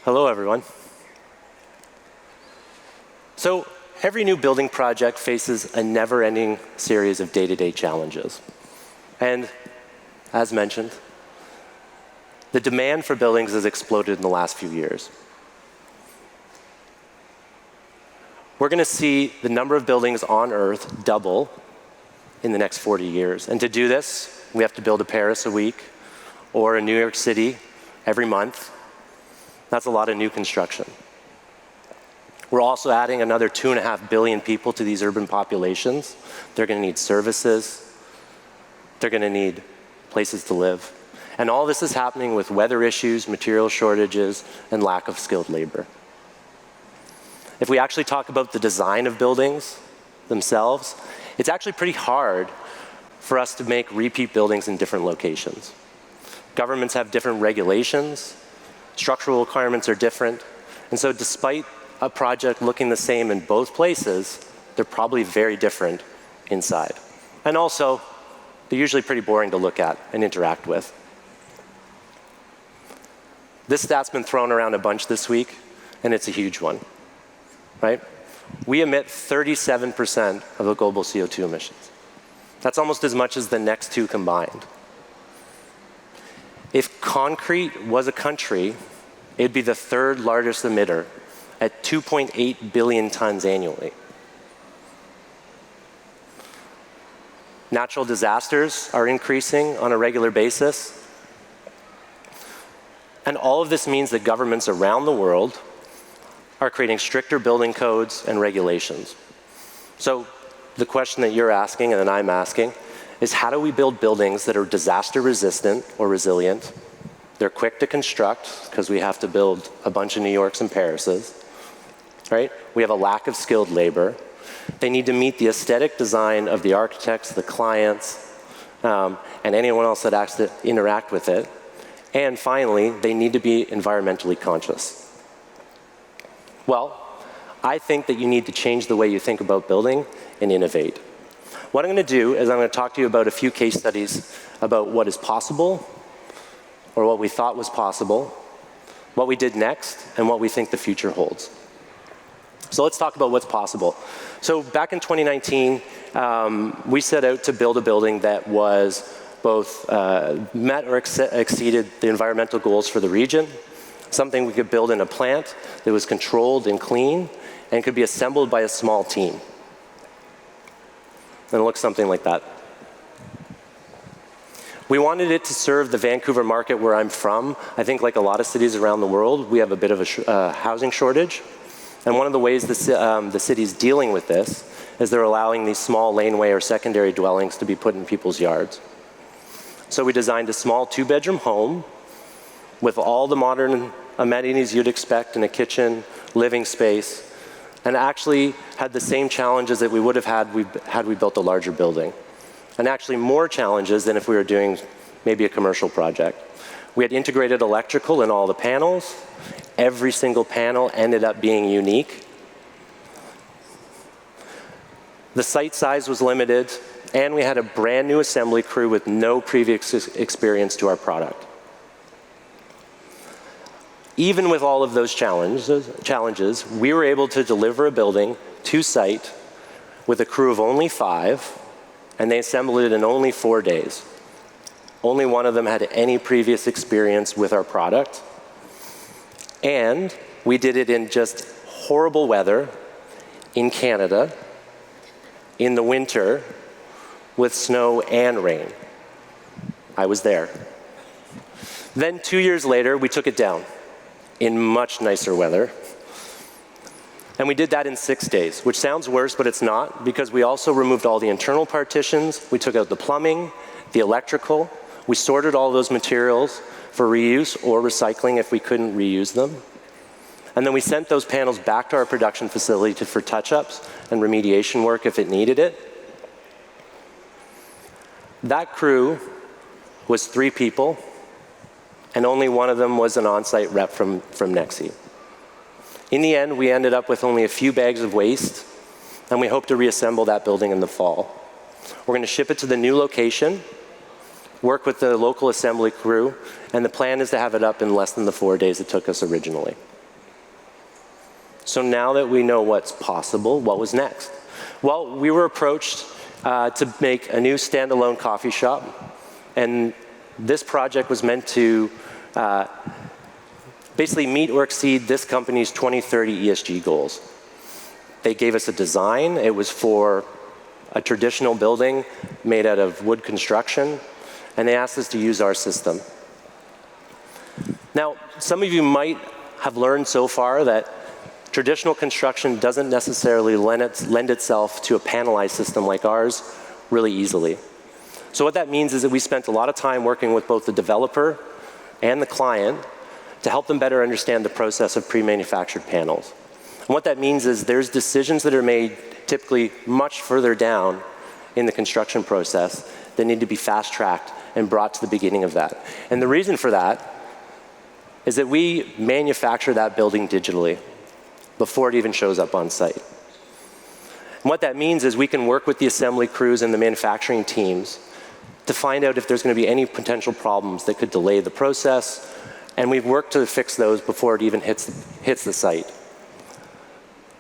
Hello, everyone. So every new building project faces a never-ending series of day-to-day challenges. And as mentioned, the demand for buildings has exploded in the last few years. We're going to see the number of buildings on Earth double in the next 40 years. And to do this, we have to build a Paris a week or a New York City every month. That's a lot of new construction. We're also adding another 2.5 billion people to these urban populations. They're going to need services. They're going to need places to live. And all this is happening with weather issues, material shortages, and lack of skilled labor. If we actually talk about the design of buildings themselves, it's actually pretty hard for us to make repeat buildings in different locations. Governments have different regulations. Structural requirements are different. And so despite a project looking the same in both places, they're probably very different inside. And also, they're usually pretty boring to look at and interact with. This stat's been thrown around a bunch this week, and it's a huge one, right? We emit 37% of the global CO2 emissions. That's almost as much as the next two combined. If concrete was a country, it'd be the third largest emitter at 2.8 billion tons annually. Natural disasters are increasing on a regular basis. And all of this means that governments around the world are creating stricter building codes and regulations. So the question that you're asking and that I'm asking is, how do we build buildings that are disaster resistant or resilient? They're quick to construct because we have to build a bunch of New Yorks and Parises, right? We have a lack of skilled labor. They need to meet the aesthetic design of the architects, the clients, and anyone else that has to interact with it. And finally, they need to be environmentally conscious. Well, I think that you need to change the way you think about building and innovate. What I'm going to do is I'm going to talk to you about a few case studies about what is possible, or what we thought was possible, what we did next, and what we think the future holds. So let's talk about what's possible. So back in 2019, we set out to build a building that was both met or exceeded the environmental goals for the region, something we could build in a plant that was controlled and clean, and could be assembled by a small team. And it looks something like that. We wanted it to serve the Vancouver market where I'm from. I think like a lot of cities around the world, we have a bit of a housing shortage. And one of the ways the city's dealing with this is they're allowing these small laneway or secondary dwellings to be put in people's yards. So we designed a small 2-bedroom home with all the modern amenities you'd expect in a kitchen, living space, and actually had the same challenges that we would have had we built a larger building. And actually more challenges than if we were doing maybe a commercial project. We had integrated electrical in all the panels. Every single panel ended up being unique. The site size was limited, and we had a brand new assembly crew with no previous experience to our product. Even with all of those challenges, we were able to deliver a building to site with a crew of only 5, and they assembled it in only 4 days. Only one of them had any previous experience with our product. And we did it in just horrible weather in Canada, in the winter, with snow and rain. I was there. Then 2 years later, we took it down in much nicer weather. And we did that in 6 days, which sounds worse, but it's not, because we also removed all the internal partitions. We took out the plumbing, the electrical. We sorted all those materials for reuse or recycling if we couldn't reuse them. And then we sent those panels back to our production facility for touch-ups and remediation work if it needed it. That crew was 3 people, and only one of them was an on-site rep from Nexii. In the end, we ended up with only a few bags of waste, and we hope to reassemble that building in the fall. We're going to ship it to the new location, work with the local assembly crew, and the plan is to have it up in less than the 4 days it took us originally. So now that we know what's possible, what was next? Well, we were approached to make a new standalone coffee shop, and this project was meant to basically meet or exceed this company's 2030 ESG goals. They gave us a design. It was for a traditional building made out of wood construction, and they asked us to use our system. Now, some of you might have learned so far that traditional construction doesn't necessarily lend itself to a panelized system like ours really easily. So what that means is that we spent a lot of time working with both the developer and the client to help them better understand the process of pre-manufactured panels. And what that means is there's decisions that are made typically much further down in the construction process that need to be fast-tracked and brought to the beginning of that. And the reason for that is that we manufacture that building digitally before it even shows up on site. And what that means is we can work with the assembly crews and the manufacturing teams to find out if there's going to be any potential problems that could delay the process, and we've worked to fix those before it even hits the site.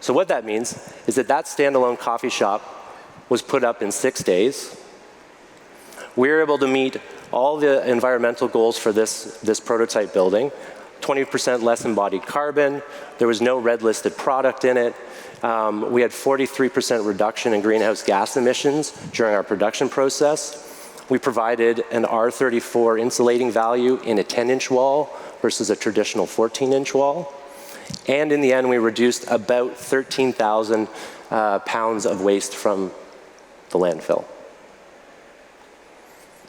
So what that means is that that standalone coffee shop was put up in 6 days. We were able to meet all the environmental goals for this prototype building, 20% less embodied carbon. There was no red listed product in it. We had 43% reduction in greenhouse gas emissions during our production process. We provided an R34 insulating value in a 10-inch wall versus a traditional 14-inch wall. And in the end, we reduced about 13,000 pounds of waste from the landfill.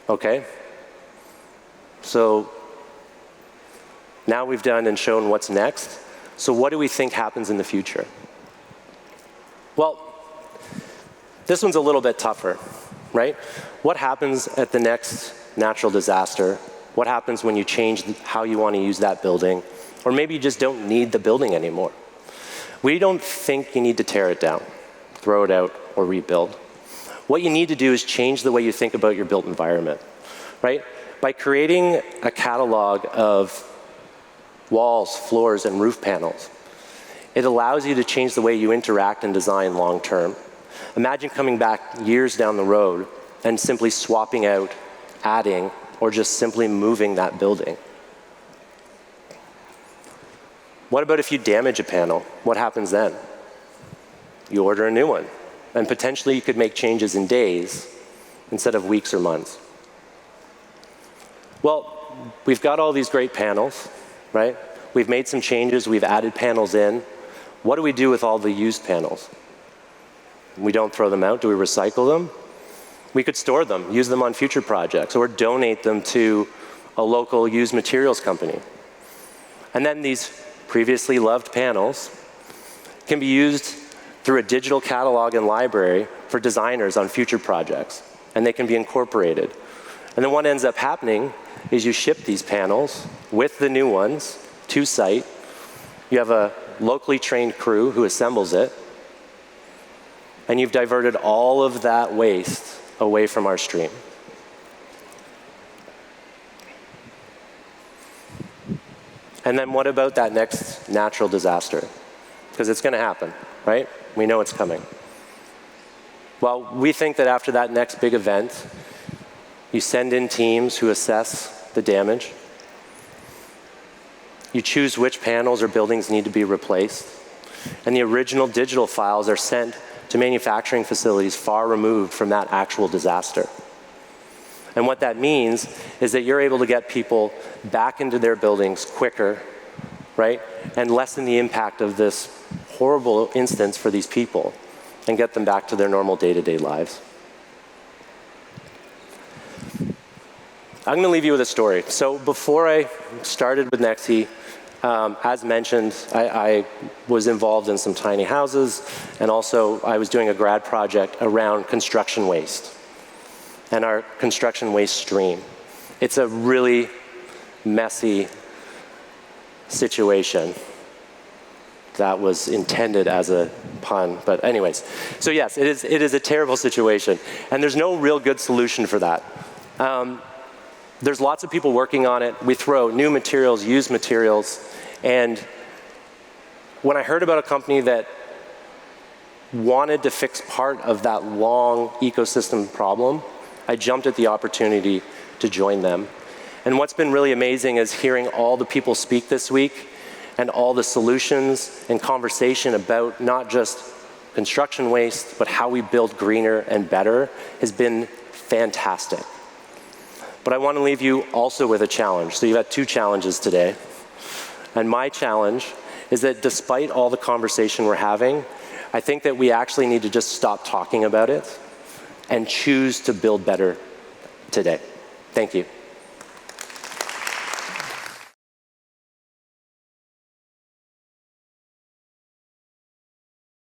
Okay? So now we've done and shown what's next. So what do we think happens in the future? Well, this one's a little bit tougher, right? What happens at the next natural disaster? What happens when you change how you want to use that building? Or maybe you just don't need the building anymore. We don't think you need to tear it down, throw it out, or rebuild. What you need to do is change the way you think about your built environment, right? By creating a catalog of walls, floors, and roof panels, it allows you to change the way you interact and design long term. Imagine coming back years down the road and simply swapping out, adding, or just simply moving that building. What about if you damage a panel? What happens then? You order a new one, and potentially you could make changes in days instead of weeks or months. Well, we've got all these great panels, right? We've made some changes, we've added panels in. What do we do with all the used panels? We don't throw them out. Do we recycle them? We could store them, use them on future projects, or donate them to a local used materials company. And then these previously loved panels can be used through a digital catalog and library for designers on future projects, and they can be incorporated. And then what ends up happening is you ship these panels with the new ones to site. You have a locally trained crew who assembles it, and you've diverted all of that waste away from our stream. And then what about that next natural disaster? Because it's going to happen, right? We know it's coming. Well, we think that after that next big event, you send in teams who assess the damage. You choose which panels or buildings need to be replaced. And the original digital files are sent to manufacturing facilities far removed from that actual disaster. And what that means is that you're able to get people back into their buildings quicker, right? And lessen the impact of this horrible instance for these people and get them back to their normal day-to-day lives. I'm going to leave you with a story. So before I started with Nexii, as mentioned, I was involved in some tiny houses, and also I was doing a grad project around construction waste and our construction waste stream. It's a really messy situation. That was intended as a pun, but anyways. So yes, it is a terrible situation, and there's no real good solution for that. There's lots of people working on it. We throw new materials, used materials, and when I heard about a company that wanted to fix part of that long ecosystem problem, I jumped at the opportunity to join them. And what's been really amazing is hearing all the people speak this week and all the solutions and conversation about not just construction waste, but how we build greener and better has been fantastic. But I want to leave you also with a challenge. So you've had 2 challenges today. And my challenge is that despite all the conversation we're having, I think that we actually need to just stop talking about it and choose to build better today. Thank you.